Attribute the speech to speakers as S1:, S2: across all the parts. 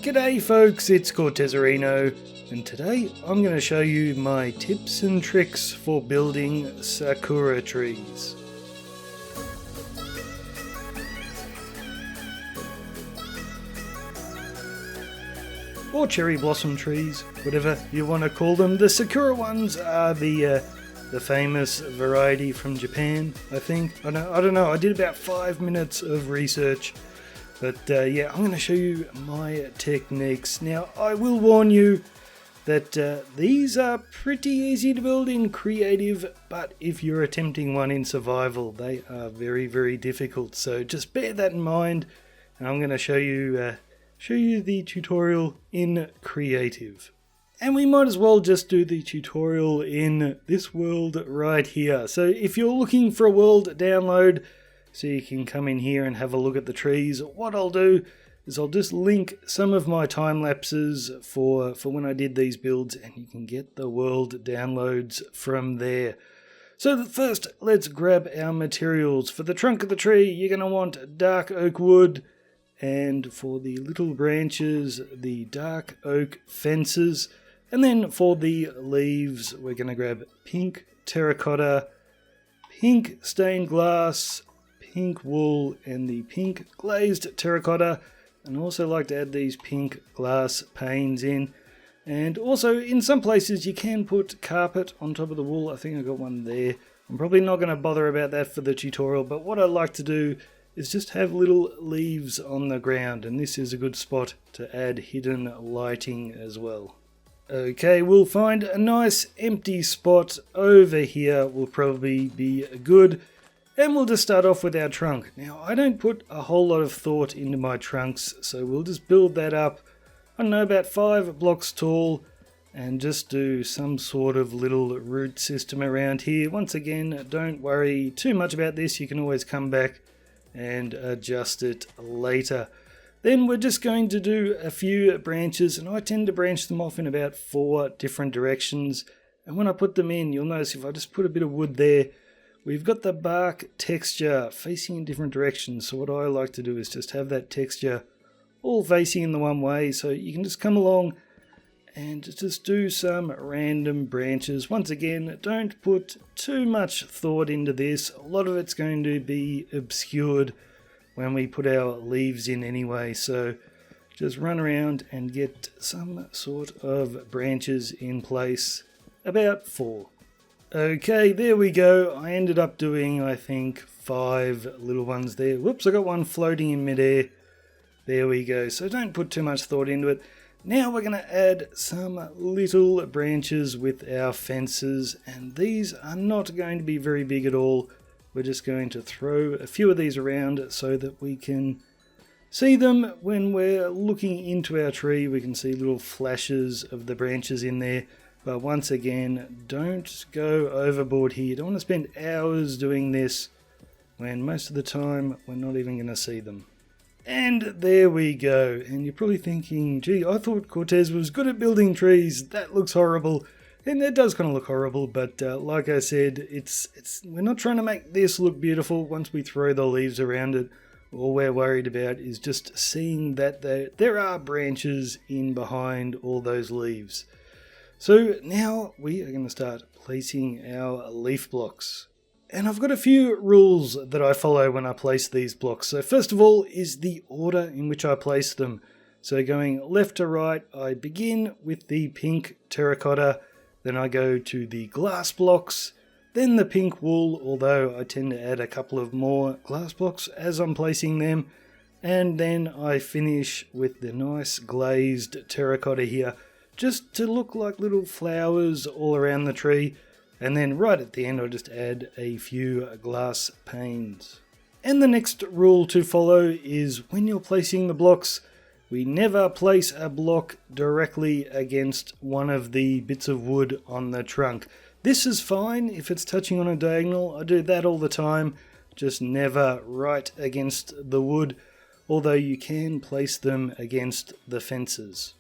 S1: G'day folks, it's Cortezerino, and today I'm going to show you my tips and tricks for building Sakura trees. Or cherry blossom trees, whatever you want to call them. The Sakura ones are the famous variety from Japan, I think. I don't know, I did about 5 minutes of research. But yeah, I'm going to show you my techniques. Now, I will warn you that these are pretty easy to build in creative, but if you're attempting one in survival, they are very, very difficult. So just bear that in mind, and I'm going to show you the tutorial in creative. And we might as well just do the tutorial in this world right here. So if you're looking for a world download, so you can come in here and have a look at the trees, what I'll do is I'll just link some of my time lapses for when I did these builds, and you can get the world downloads from there. So first, let's grab our materials. For the trunk of the tree, you're going to want dark oak wood, and for the little branches, the dark oak fences, and then for the leaves, we're going to grab pink terracotta, pink stained glass, pink wool, and the pink glazed terracotta. And I also like to add these pink glass panes in. And also in some places you can put carpet on top of the wool. I think I got one there. I'm probably not going to bother about that for the tutorial, but what I like to do is just have little leaves on the ground, and this is a good spot to add hidden lighting as well. Okay, we'll find a nice empty spot over here will probably be good. And we'll just start off with our trunk. Now, I don't put a whole lot of thought into my trunks, so we'll just build that up, I don't know, about 5 blocks tall, and just do some sort of little root system around here. Once again, don't worry too much about this. You can always come back and adjust it later. Then we're just going to do a few branches, and I tend to branch them off in about 4 different directions. And when I put them in, you'll notice if I just put a bit of wood there, we've got the bark texture facing in different directions. So what I like to do is just have that texture all facing in the one way. So you can just come along and just do some random branches. Once again, don't put too much thought into this. A lot of it's going to be obscured when we put our leaves in anyway. So just run around and get some sort of branches in place. About 4. Okay, there we go. I ended up doing, I think, 5 little ones there. Whoops, I got one floating in midair. There we go. So don't put too much thought into it. Now we're going to add some little branches with our fences, and these are not going to be very big at all. We're just going to throw a few of these around so that we can see them when we're looking into our tree. We can see little flashes of the branches in there. But once again, don't go overboard here. You don't want to spend hours doing this when most of the time we're not even going to see them. And there we go. And you're probably thinking, gee, I thought Cortez was good at building trees. That looks horrible. And it does kind of look horrible, but like I said, we're not trying to make this look beautiful once we throw the leaves around it. All we're worried about is just seeing that there are branches in behind all those leaves. So now we are going to start placing our leaf blocks. And I've got a few rules that I follow when I place these blocks. So first of all is the order in which I place them. So going left to right, I begin with the pink terracotta, then I go to the glass blocks, then the pink wool, although I tend to add a couple of more glass blocks as I'm placing them, and then I finish with the nice glazed terracotta here, just to look like little flowers all around the tree. And then right at the end, I'll just add a few glass panes. And the next rule to follow is when you're placing the blocks, we never place a block directly against one of the bits of wood on the trunk. This is fine if it's touching on a diagonal. I do that all the time, just never right against the wood, although you can place them against the fences.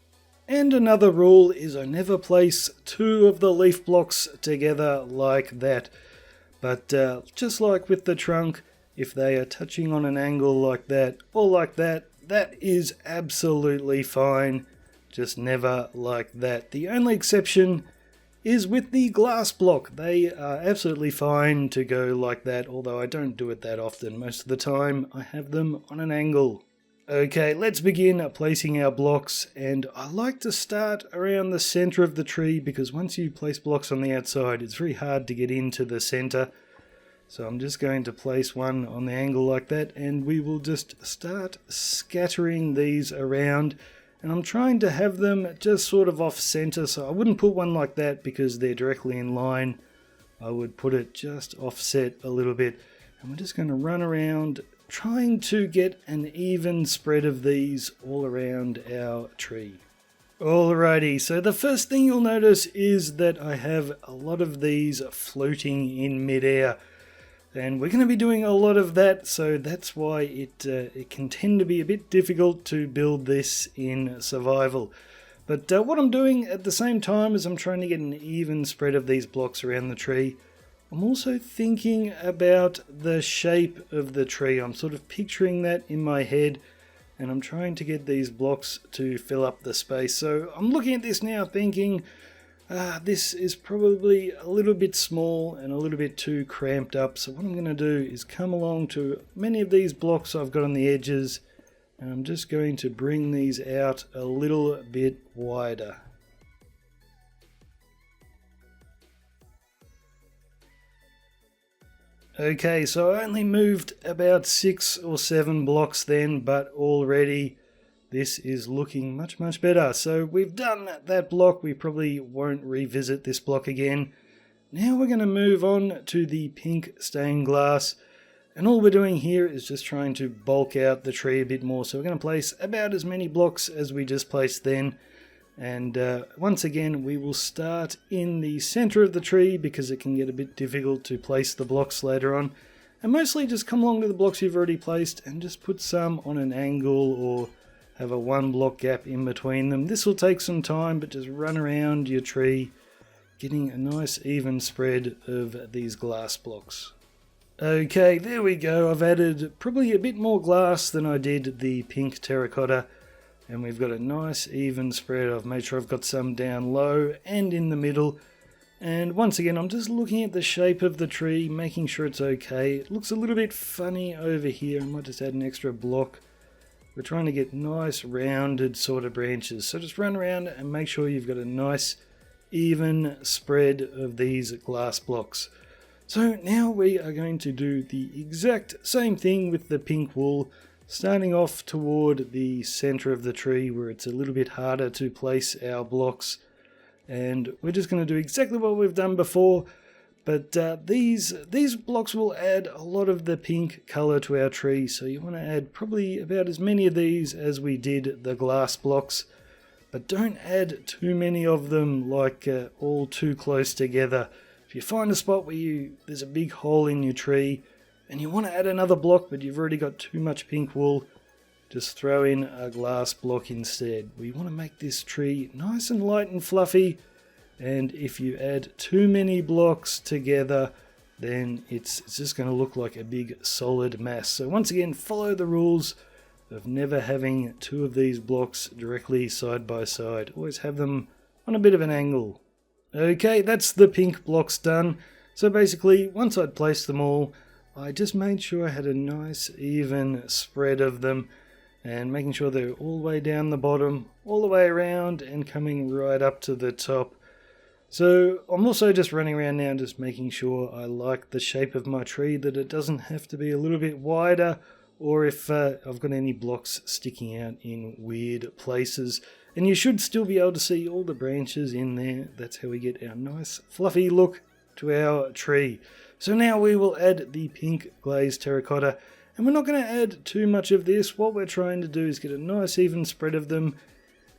S1: And another rule is I never place 2 of the leaf blocks together like that. But just like with the trunk, if they are touching on an angle like that or like that, that is absolutely fine. Just never like that. The only exception is with the glass block. They are absolutely fine to go like that, although I don't do it that often. Most of the time I have them on an angle. Okay, let's begin placing our blocks, and I like to start around the center of the tree because once you place blocks on the outside, it's very hard to get into the center. So I'm just going to place one on the angle like that, and we will just start scattering these around. And I'm trying to have them just sort of off center, so I wouldn't put one like that because they're directly in line. I would put it just offset a little bit, and we're just going to run around trying to get an even spread of these all around our tree. Alrighty, so the first thing you'll notice is that I have a lot of these floating in midair. And we're going to be doing a lot of that, so that's why it can tend to be a bit difficult to build this in survival. But what I'm doing at the same time as I'm trying to get an even spread of these blocks around the tree, I'm also thinking about the shape of the tree. I'm sort of picturing that in my head, and I'm trying to get these blocks to fill up the space. So I'm looking at this now thinking, this is probably a little bit small and a little bit too cramped up. So what I'm going to do is come along to many of these blocks I've got on the edges, and I'm just going to bring these out a little bit wider. Okay, so I only moved about 6 or 7 blocks then, but already this is looking much, much better. So we've done that block. We probably won't revisit this block again. Now we're going to move on to the pink stained glass. And all we're doing here is just trying to bulk out the tree a bit more. So we're going to place about as many blocks as we just placed then. And once again, we will start in the center of the tree because it can get a bit difficult to place the blocks later on. And mostly just come along to the blocks you've already placed and just put some on an angle or have a 1 block gap in between them. This will take some time, but just run around your tree, getting a nice even spread of these glass blocks. Okay, there we go. I've added probably a bit more glass than I did the pink terracotta. And we've got a nice even spread. I've made sure I've got some down low and in the middle. And once again, I'm just looking at the shape of the tree, making sure it's okay. It looks a little bit funny over here. I might just add an extra block. We're trying to get nice rounded sort of branches. So just run around and make sure you've got a nice even spread of these glass blocks. So now we are going to do the exact same thing with the pink wool. Starting off toward the center of the tree where it's a little bit harder to place our blocks. And we're just going to do exactly what we've done before. But these blocks will add a lot of the pink color to our tree. So you want to add probably about as many of these as we did the glass blocks. But don't add too many of them like all too close together. If you find a spot where there's a big hole in your tree, and you want to add another block, but you've already got too much pink wool, just throw in a glass block instead. We want to make this tree nice and light and fluffy, and if you add too many blocks together, then it's just going to look like a big solid mass. So once again, follow the rules of never having 2 of these blocks directly side by side. Always have them on a bit of an angle. Okay, that's the pink blocks done. So basically, once I'd placed them all, I just made sure I had a nice even spread of them and making sure they're all the way down the bottom, all the way around and coming right up to the top. So I'm also just running around now just making sure I like the shape of my tree, that it doesn't have to be a little bit wider, or if I've got any blocks sticking out in weird places. And you should still be able to see all the branches in there. That's how we get our nice fluffy look to our tree. So now we will add the pink glazed terracotta, and we're not going to add too much of this. What we're trying to do is get a nice even spread of them.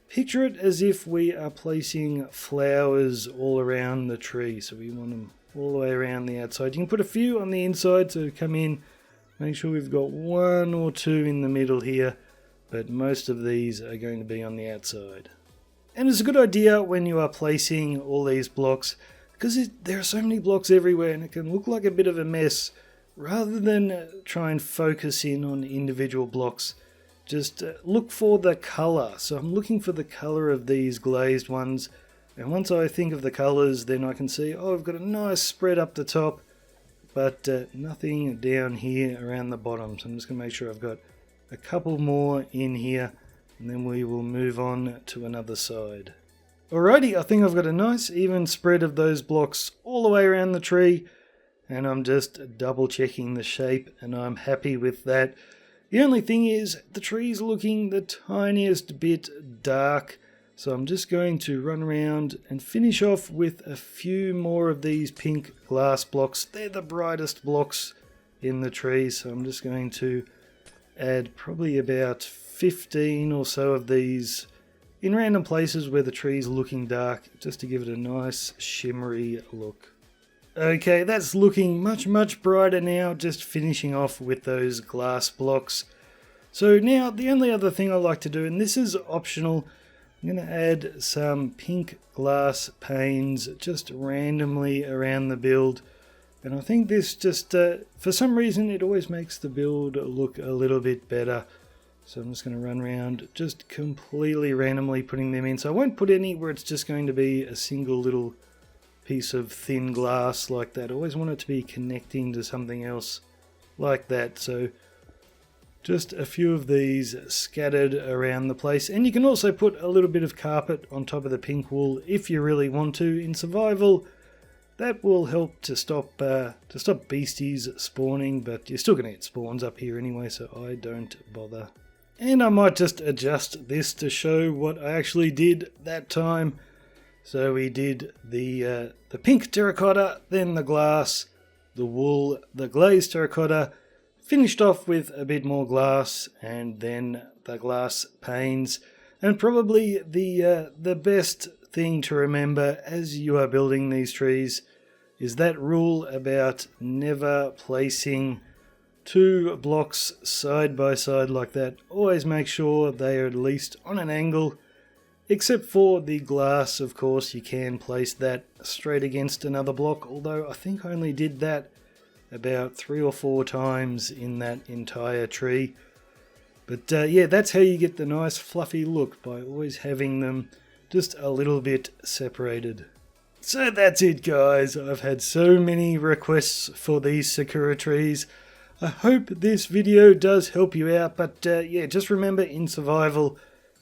S1: Picture it as if we are placing flowers all around the tree, so we want them all the way around the outside. You can put a few on the inside, so come in, make sure we've got 1 or 2 in the middle here, but most of these are going to be on the outside. And it's a good idea when you are placing all these blocks, because there are so many blocks everywhere and it can look like a bit of a mess. Rather than try and focus in on individual blocks, just look for the colour. So I'm looking for the colour of these glazed ones, and once I think of the colours, then I can see, oh, I've got a nice spread up the top, but nothing down here around the bottom. So I'm just going to make sure I've got a couple more in here, and then we will move on to another side. Alrighty, I think I've got a nice even spread of those blocks all the way around the tree, and I'm just double checking the shape, and I'm happy with that. The only thing is, the tree's looking the tiniest bit dark, so I'm just going to run around and finish off with a few more of these pink glass blocks. They're the brightest blocks in the tree, so I'm just going to add probably about 15 or so of these in random places where the tree's looking dark, just to give it a nice shimmery look. Okay, that's looking much brighter now, just finishing off with those glass blocks. So now the only other thing I like to do, and this is optional, I'm going to add some pink glass panes just randomly around the build. And I think this just, for some reason, it always makes the build look a little bit better. So I'm just going to run around just completely randomly putting them in. So I won't put any where it's just going to be a single little piece of thin glass like that. I always want it to be connecting to something else like that. So just a few of these scattered around the place. And you can also put a little bit of carpet on top of the pink wool if you really want to. In survival, that will help to stop beasties spawning, but you're still going to get spawns up here anyway, so I don't bother. And I might just adjust this to show what I actually did that time. So we did the pink terracotta, then the glass, the wool, the glazed terracotta, finished off with a bit more glass, and then the glass panes. And probably the best thing to remember as you are building these trees is that rule about never placing two blocks side by side like that. Always make sure they are at least on an angle, except for the glass, of course. You can place that straight against another block, although I think I only did that about 3 or 4 times in that entire tree. But yeah, that's how you get the nice fluffy look, by always having them just a little bit separated. So that's it, guys. I've had so many requests for these Sakura trees. I hope this video does help you out, but yeah, just remember, in survival,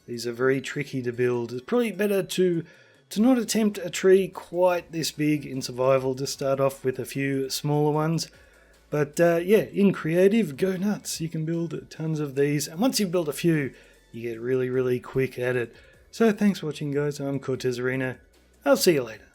S1: these are very tricky to build. It's probably better to not attempt a tree quite this big in survival. Just start off with a few smaller ones. But yeah, in creative, go nuts. You can build tons of these, and once you've built a few, you get really quick at it. So thanks for watching, guys. I'm Cortezerino. I'll see you later.